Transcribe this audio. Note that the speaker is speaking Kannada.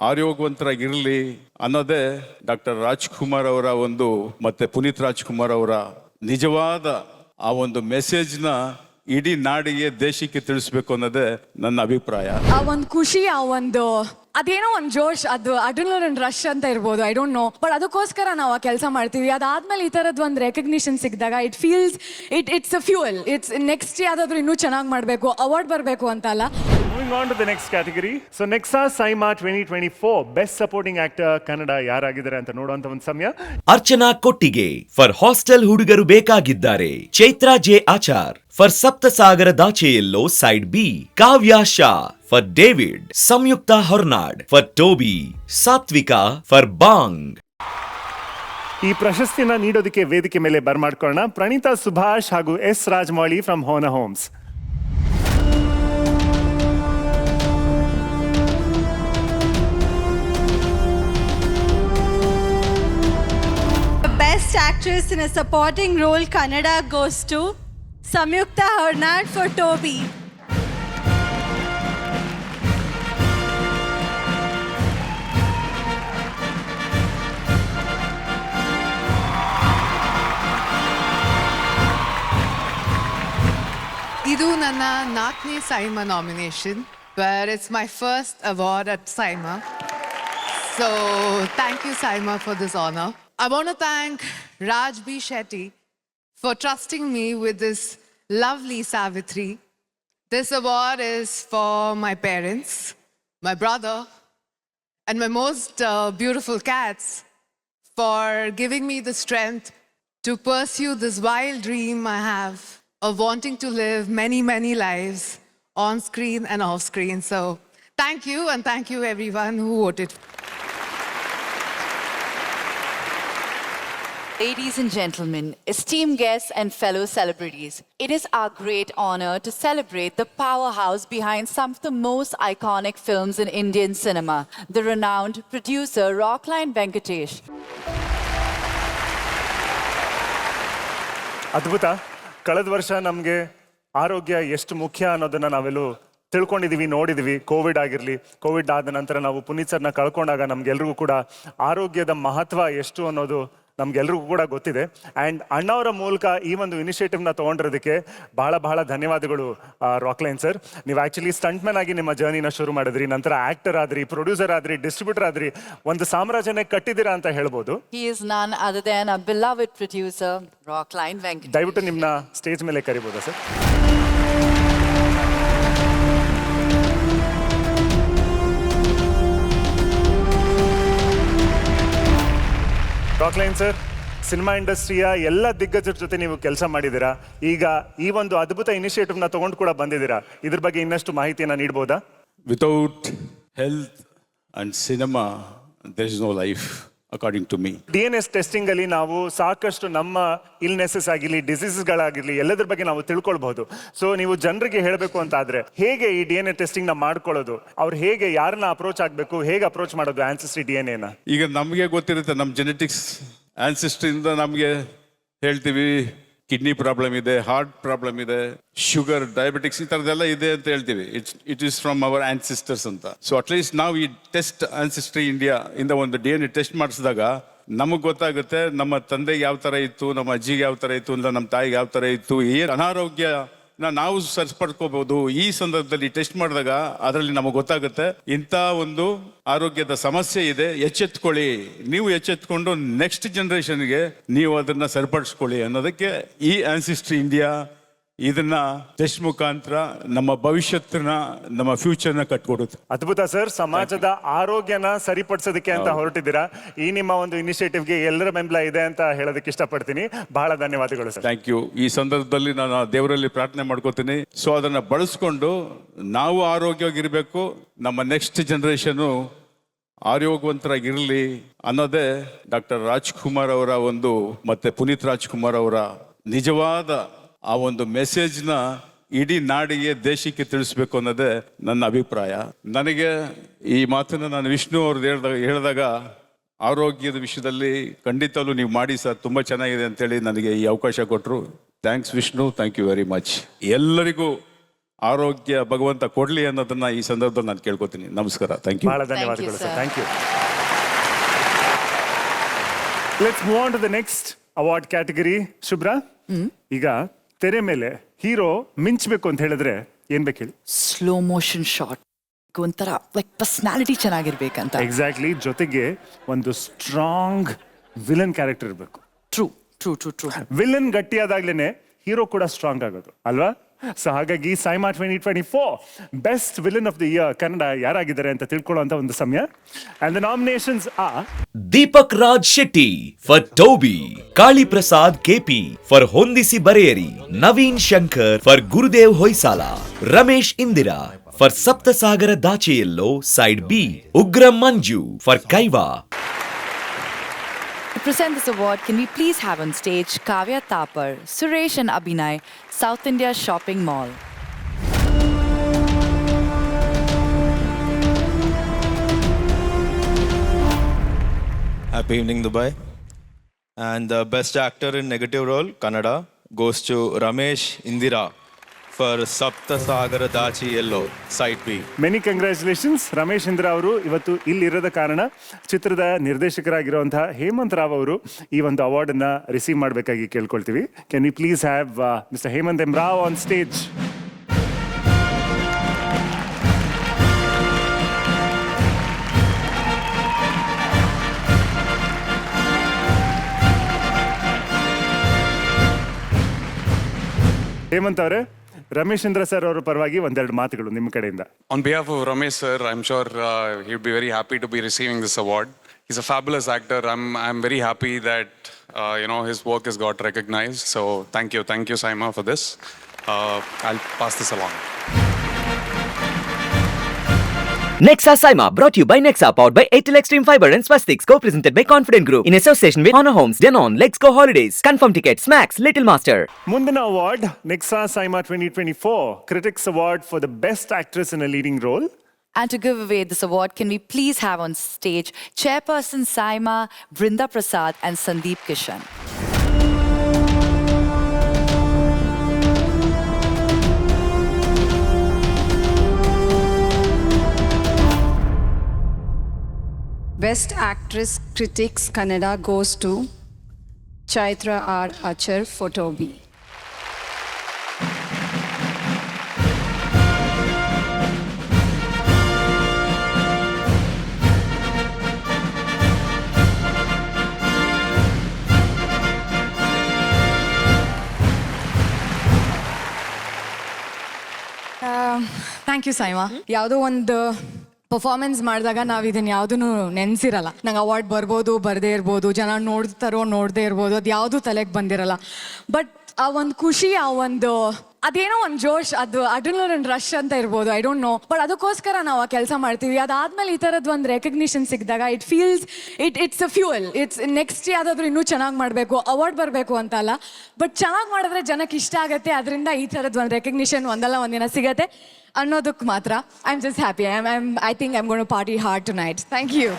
ಆರೋಗ್ಯವಂತರಾಗಿರಲಿ ಅನ್ನೋದೇ ಡಾಕ್ಟರ್ ರಾಜ್ಕುಮಾರ್ ಅವರ ಒಂದು ಮತ್ತೆ ಪುನೀತ್ ರಾಜ್ಕುಮಾರ್ ಅವರ ನಿಜವಾದ ಆ ಒಂದು ಮೆಸೇಜ್ನ ಇಡೀ ನಾಡಿಗೆ ದೇಶಕ್ಕೆ ತಿಳಿಸ್ಬೇಕು ಅನ್ನೋದೇ ನನ್ನ ಅಭಿಪ್ರಾಯ. ಆ ಒಂದು ಖುಷಿ, ಆ ಒಂದು ಅದೇನೋ ಒಂದು ಜೋಶ್, ಅದು ಅಡ್ರಿನಲಿನ್ ರಶ್ ಅಂತ ಇರ್ಬೋದು, ಐ ಡೋಂಟ್ ನೋ, ಬಟ್ ಅದಕ್ಕೋಸ್ಕರ ನಾವು ಆ ಕೆಲಸ ಮಾಡ್ತೀವಿ. ಅದಾದ್ಮೇಲೆ ಈ ಥರದ್ದು ಒಂದು ರೆಕಗ್ನಿಷನ್ ಸಿಕ್ಕಿದಾಗ it feels it's a fuel. It's next ಯಾವ್ದಾದ್ರು ಇನ್ನೂ ಚೆನ್ನಾಗಿ ಮಾಡಬೇಕು, ಅವಾರ್ಡ್ ಬರಬೇಕು ಅಂತ ಅಲ್ಲ. Moving on to the next category. So Nexa Saima 2024 Best Supporting Actor Kannada ಯಾರಾಗಿದ್ದಾರೆ ಅಂತ ನೋಡುವಂತ ಒಂದು ಸಮಯ. ಅರ್ಚನಾ ಕೊಟ್ಟಿಗೆ for hostel Hudugaru Bekagiddare. Chaithra J Achar for Saptasagaradacheyallo side B. Kavya Shah for David. Samyuktha Hornad for Toby. Sathvika for bang. ಈ ಪ್ರಶಸ್ತಿನ ನೀಡೋದಕ್ಕೆ ವೇದಿಕೆ ಮೇಲೆ ಬರ್ಮಾಡ್ಕೊಳ್ಳೋಣ ಪ್ರಣೀತಾ ಸುಭಾಷ್ ಹಾಗೂ S Rajamouli from Honer Homes. Best Actress in a Supporting Role Kannada goes to Samyukta Hornad for Toby. ಇದು ನನ್ನ 4ನೇ SIIMA nomination, where it's my first award at Saima. So thank you Saima for this honor. I want to thank Raj B. Shetty for trusting me with this lovely Savitri. This award is for my parents, my brother, and my most beautiful cats for giving me the strength to pursue this wild dream I have of wanting to live many, many lives on screen and off screen. So thank you, and thank you everyone who voted. Ladies and gentlemen, esteemed guests and fellow celebrities, it is our great honor to celebrate the powerhouse behind some of the most iconic films in Indian cinema, the renowned producer Rockline Venkatesh. ಅದ್ಭುತ. ಕಳೆದ ವರ್ಷ ನಮಗೆ ಆರೋಗ್ಯ ಎಷ್ಟು ಮುಖ್ಯ ಅನ್ನೋದನ್ನ ನಾವೆಲ್ಲೂ ತಿಳ್ಕೊಂಡಿದೀವಿ, ನೋಡಿದೀವಿ. ಕೋವಿಡ್ ಆಗಿರಲಿ, ಕೋವಿಡ್ ಆದ ನಂತರ ನಾವು ಪುನೀತ್ ಸರ್ನ ಕಳ್ಕೊಂಡಾಗ ನಮ್ಗೆಲ್ರಿಗೂ ಕೂಡ ಆರೋಗ್ಯದ ಮಹತ್ವ ಎಷ್ಟು ಅನ್ನೋದು ನಮ್ಗೆಲ್ರಿಗೂ ಕೂಡ ಗೊತ್ತಿದೆ. ಆ್ಯಂಡ್ ಅಣ್ಣವರ ಮೂಲಕ ಈ ಒಂದು ಇನಿಷಿಯೇಟಿವ್ನ ತೊಗೊಂಡಿರೋದಕ್ಕೆ ಬಹಳ ಬಹಳ ಧನ್ಯವಾದಗಳು ರಾಕ್ಲೈನ್ ಸರ್. ನೀವು ಆ್ಯಕ್ಚುಲಿ ಸ್ಟಂಟ್ಮನ್ ಆಗಿ ನಿಮ್ಮ ಜರ್ನಿನ ಶುರು ಮಾಡಿದ್ರಿ, ನಂತರ ಆ್ಯಕ್ಟರ್ ಆದ್ರಿ, ಪ್ರೊಡ್ಯೂಸರ್ ಆದ್ರಿ, ಡಿಸ್ಟ್ರಿಬ್ಯೂಟರ್ ಆದ್ರಿ, ಒಂದು ಸಾಮ್ರಾಜ್ಯನೇ ಕಟ್ಟಿದ್ದೀರಾ ಅಂತ ಹೇಳ್ಬೋದು. He is none other than our beloved producer Rockline Venkatesh. ದಯವಿಟ್ಟು ನಿಮ್ಮನ್ನ ಸ್ಟೇಜ್ ಮೇಲೆ ಕರಿಬೋದಾ ಸರ್? ರಾಕ್ಲೈನ್ ಸರ್, ಸಿನಿಮಾ ಇಂಡಸ್ಟ್ರಿಯ ಎಲ್ಲ ದಿಗ್ಗಜರ ಜೊತೆ ನೀವು ಕೆಲಸ ಮಾಡಿದ್ದೀರಾ. ಈಗ ಈ ಒಂದು ಅದ್ಭುತ ಇನಿಷಿಯೇಟಿವ್ನ ತಗೊಂಡು ಕೂಡ ಬಂದಿದ್ದೀರಾ. ಇದ್ರ ಬಗ್ಗೆ ಇನ್ನಷ್ಟು ಮಾಹಿತಿಯನ್ನು ನೀಡಬಹುದಾ? Without health and cinema there is no life according to me. DNA testing ಅಲ್ಲಿ ನಾವು ಸಾಕಷ್ಟು ನಮ್ಮ ಇಲ್ನೆಸಸ್ ಆಗಿರಲಿ, ಡಿಸೀಸಸ್ಗಳಾಗಿರಲಿ, ಎಲ್ಲದ್ರ ಬಗ್ಗೆ ನಾವು ತಿಳ್ಕೊಳ್ಬಹುದು. ಸೊ ನೀವು ಜನರಿಗೆ ಹೇಳಬೇಕು ಅಂತ ಆದ್ರೆ ಹೇಗೆ ಈ DNA ಟೆಸ್ಟಿಂಗ್ ನ ಮಾಡ್ಕೊಳ್ಳೋದು, ಅವ್ರು ಹೇಗೆ ಯಾರನ್ನ ಅಪ್ರೋಚ್ ಆಗಬೇಕು, ಹೇಗೆ ಅಪ್ರೋಚ್ ಮಾಡೋದು ಆನ್ಸಿಸ್ಟ್ರಿ DNA ನ? ಈಗ ನಮಗೆ ಗೊತ್ತಿರುತ್ತೆ, ನಮ್ಮ ಜೆನೆಟಿಕ್ಸ್ ಆನ್ಸಿಸ್ಟ್ರಿಯಿಂದ ನಮಗೆ ಹೇಳ್ತೀವಿ ಕಿಡ್ನಿ ಪ್ರಾಬ್ಲಮ್ ಇದೆ, ಹಾರ್ಟ್ ಪ್ರಾಬ್ಲಮ್ ಇದೆ, ಶುಗರ್, ಡಯಾಬಿಟಿಕ್ಸ್ ಈ ಥರದ್ದೆಲ್ಲ ಇದೆ ಅಂತ ಹೇಳ್ತೀವಿ. It is from our ancestors ಅಂತ. ಸೊ ಅಟ್ಲೀಸ್ಟ್ ನಾವು ಈ ಟೆಸ್ಟ್ ಆನ್ಸಿಸ್ಟ್ರಿ ಇಂಡಿಯಾ ಇಂದ ಒಂದು DNA ಟೆಸ್ಟ್ ಮಾಡಿಸಿದಾಗ ನಮಗೆ ಗೊತ್ತಾಗುತ್ತೆ ನಮ್ಮ ತಂದೆಗೆ ಯಾವ ಥರ ಇತ್ತು, ನಮ್ಮ ಅಜ್ಜಿಗೆ ಯಾವ ಥರ ಇತ್ತು, ಇಲ್ಲ ನಮ್ಮ ತಾಯಿಗೆ ಯಾವ ಥರ ಇತ್ತು, ಏನು ಅನಾರೋಗ್ಯ ನಾವು ಸರಿಪಡ್ಕೋಬಹುದು. ಈ ಸಂದರ್ಭದಲ್ಲಿ ಟೆಸ್ಟ್ ಮಾಡಿದಾಗ ಅದರಲ್ಲಿ ನಮಗೆ ಗೊತ್ತಾಗುತ್ತೆ ಇಂಥ ಒಂದು ಆರೋಗ್ಯದ ಸಮಸ್ಯೆ ಇದೆ, ಎಚ್ಚೆತ್ಕೊಳ್ಳಿ, ನೀವು ಎಚ್ಚೆತ್ಕೊಂಡು ನೆಕ್ಸ್ಟ್ ಜನರೇಷನ್ಗೆ ನೀವು ಅದನ್ನ ಸರಿಪಡಿಸ್ಕೊಳ್ಳಿ ಅನ್ನೋದಕ್ಕೆ ಈ ಆನ್ಸಿಸ್ಟ್ರಿ ಇಂಡಿಯಾ ಇದನ್ನ ಟೆಸ್ಟ್ ಮುಖಾಂತರ ನಮ್ಮ ಭವಿಷ್ಯತ್ತನ್ನ, ನಮ್ಮ ಫ್ಯೂಚರ್ನ ಕಟ್ಕೊಡುತ್ತೆ. ಅದ್ಭುತ ಸರ್. ಸಮಾಜದ ಆರೋಗ್ಯನ ಸರಿಪಡಿಸೋದಕ್ಕೆ ಅಂತ ಹೊರಟಿದ್ದೀರಾ. ಈ ನಿಮ್ಮ ಒಂದು ಇನಿಷಿಯೇಟಿವ್ಗೆ ಎಲ್ಲರ ಬೆಂಬಲ ಇದೆ ಅಂತ ಹೇಳೋದಕ್ಕೆ ಇಷ್ಟಪಡ್ತೀನಿ. ಬಹಳ ಧನ್ಯವಾದಗಳು ಸರ್. Thank you. ಈ ಸಂದರ್ಭದಲ್ಲಿ ನಾನು ದೇವರಲ್ಲಿ ಪ್ರಾರ್ಥನೆ ಮಾಡ್ಕೋತೀನಿ, ಸೊ ಅದನ್ನ ಬಳಸ್ಕೊಂಡು ನಾವು ಆರೋಗ್ಯವಾಗಿರ್ಬೇಕು, ನಮ್ಮ ನೆಕ್ಸ್ಟ್ ಜನರೇಷನ್ ಆರೋಗ್ಯವಂತರಾಗಿರಲಿ ಅನ್ನೋದೇ ಡಾಕ್ಟರ್ ರಾಜ್ಕುಮಾರ್ ಅವರ ಒಂದು ಮತ್ತೆ ಪುನೀತ್ ರಾಜ್ಕುಮಾರ್ ಅವರ ನಿಜವಾದ ಆ ಒಂದು ಮೆಸೇಜ್ನ ಇಡೀ ನಾಡಿಗೆ, ದೇಶಕ್ಕೆ ತಿಳಿಸ್ಬೇಕು ಅನ್ನೋದೇ ನನ್ನ ಅಭಿಪ್ರಾಯ. ನನಗೆ ಈ ಮಾತನ್ನು ನಾನು ವಿಷ್ಣು ಅವ್ರದ್ದು ಹೇಳಿದಾಗ ಆರೋಗ್ಯದ ವಿಷಯದಲ್ಲಿ ಖಂಡಿತವೂ ನೀವು ಮಾಡಿ ಸರ್, ತುಂಬ ಚೆನ್ನಾಗಿದೆ ಅಂತೇಳಿ ನನಗೆ ಈ ಅವಕಾಶ ಕೊಟ್ಟರು. Thanks Vishnu, thank you very much. ಎಲ್ಲರಿಗೂ ಆರೋಗ್ಯ ಭಗವಂತ ಕೊಡ್ಲಿ ಅನ್ನೋದನ್ನ ಈ ಸಂದರ್ಭದಲ್ಲಿ ನಾನು ಕೇಳ್ಕೊತೀನಿ. ನಮಸ್ಕಾರ. Thank you. ಬಹಳ ಧನ್ಯವಾದಗಳು sir. Sir. Thank you. Let's move on to the next award category. Shubhra, ಈಗ ತೆರೆ ಮೇಲೆ ಹೀರೋ ಮಿಂಚ್ಬೇಕು ಅಂತ ಹೇಳಿದ್ರೆ ಏನ್ ಬೇಕು ಹೇಳಿ? ಸ್ಲೋ ಮೋಷನ್ ಶಾಟ್, ಒಂಥರ ಲೈಕ್ ಪರ್ಸನಾಲಿಟಿ ಚೆನ್ನಾಗಿರ್ಬೇಕಂತ. ಎಕ್ಸಾಕ್ಟ್ಲಿ. ಜೊತೆಗೆ ಒಂದು ಸ್ಟ್ರಾಂಗ್ ವಿಲನ್ ಕ್ಯಾರೆಕ್ಟರ್ ಇರಬೇಕು. True true true true. Villain ಗಟ್ಟಿಯಾದಾಗ್ಲೇನೆ ಹೀರೋ ಕೂಡ ಸ್ಟ್ರಾಂಗ್ ಆಗೋದು ಅಲ್ವಾ? ಸೊ ಹಾಗಾಗಿ SIIMA 2024 best villain of the year Kannada ಯಾರಾಗಿದ್ದಾರೆ ಅಂತ ತಿಳ್ಕೊಳ್ಳುವಂತ ಒಂದು ಸಮಯ. And the nominations are Deepak Raj Shetty for Toby, Kali Prasad KP for Hondisi Bareyiri, Naveen Shankar for Gurudev Hoysala, Ramesh Indira for Saptasagara Dacheyallo side B, ಉಗ್ರ ಮಂಜು for ಕೈವಾ. To present this award, can we please have on stage Kavya Thapar, Suresh and Abhinay, South India Shopping Mall. Happy evening, Dubai. And the best actor in negative role, Kannada, goes to Ramesh Indira for Sapta Sagara Dachi Yellow, Side B. Many congratulations. Ramesh Indra ಅವರು ಇವತ್ತು ಇಲ್ಲಿರದ ಕಾರಣ ಚಿತ್ರದ ನಿರ್ದೇಶಕರಾಗಿರುವಂತಹ ಹೇಮಂತ್ ರಾವ್ ಅವರು ಈ ಒಂದು ಅವಾರ್ಡ್ ಅನ್ನ ರಿಸೀವ್ ಮಾಡಬೇಕಾಗಿ ಕೇಳ್ಕೊಳ್ತೀವಿ. Can we please have mister Hemanth M Rao on stage? Hemanth ಅವರೇ, ರಮೇಶ್ ಇಂದ್ರ ಸರ್ ಅವರ ಪರವಾಗಿ ಒಂದೆರಡು ಮಾತುಗಳು ನಿಮ್ಮ ಕಡೆಯಿಂದ. On behalf of Ramesh sir, I'm sure he'd be very happy to be receiving this award. He's a fabulous actor. I'm very happy that his work has got recognized. So thank you Saima for this. I'll pass this along. Nexa Saima brought to you by Nexa, powered by Airtel Extreme Fiber and Spastix, co-presented by Confident Group in association with Honor Homes, Denon, Let's Go Holidays, Confirm Tickets, Max, Little Master. ಮುಂದಿನ award Nexa SIIMA 2024 critics award for the best actress in a leading roll. And to give away this award, can we please have on stage Chairperson Saima, Brinda Prasad and Sandeep Kishan. Best Actress Critics Kannada goes to Chaitra R. Achar for Toby. Thank you Saima. ಯಾವುದೋ ಒಂದು ಪರ್ಫಾರ್ಮೆನ್ಸ್ ಮಾಡಿದಾಗ ನಾವು ಇದನ್ನ ಯಾವುದೂ ನೆನೆಸಿರಲ್ಲ. ನಂಗೆ ಅವಾರ್ಡ್ ಬರ್ಬೋದು, ಬರದೇ ಇರ್ಬೋದು, ಜನ ನೋಡ್ತಾರೋ ನೋಡದೇ ಇರ್ಬೋದು, ಅದು ಯಾವುದೂ ತಲೆಗೆ ಬಂದಿರಲ್ಲ. ಬಟ್ ಆ ಒಂದು ಖುಷಿ, ಆ ಒಂದು ಅದೇನೋ ಒಂದು ಜೋಶ್, ಅದು ಅಡ್ರಿನಲಿನ್ ರಶ್ ಅಂತ ಇರ್ಬೋದು, ಐ ಡೋಂಟ್ ನೋ. ಬಟ್ ಅದಕ್ಕೋಸ್ಕರ ನಾವು ಆ ಕೆಲಸ ಮಾಡ್ತೀವಿ. ಅದಾದ್ಮೇಲೆ ಈ ಥರದ್ದು ಒಂದು ರೆಕಗ್ನಿಷನ್ ಸಿಕ್ಕಿದಾಗ it's a fuel. It's next ಯಾವುದಾದ್ರೂ ಇನ್ನೂ ಚೆನ್ನಾಗಿ ಮಾಡಬೇಕು, ಅವಾರ್ಡ್ ಬರಬೇಕು ಅಂತ ಅಲ್ಲ, ಬಟ್ ಚೆನ್ನಾಗಿ ಮಾಡಿದ್ರೆ ಜನಕ್ಕೆ ಇಷ್ಟ ಆಗುತ್ತೆ. ಅದರಿಂದ ಈ ಥರದ್ದು ಒಂದು ರೆಕಗ್ನಿಷನ್ ಒಂದಲ್ಲ ಒಂದಿನ ಸಿಗತ್ತೆ ಅನ್ನೋದಕ್ಕೆ ಮಾತ್ರ I am just happy. I think I am gone to party hard tonight. Thank you.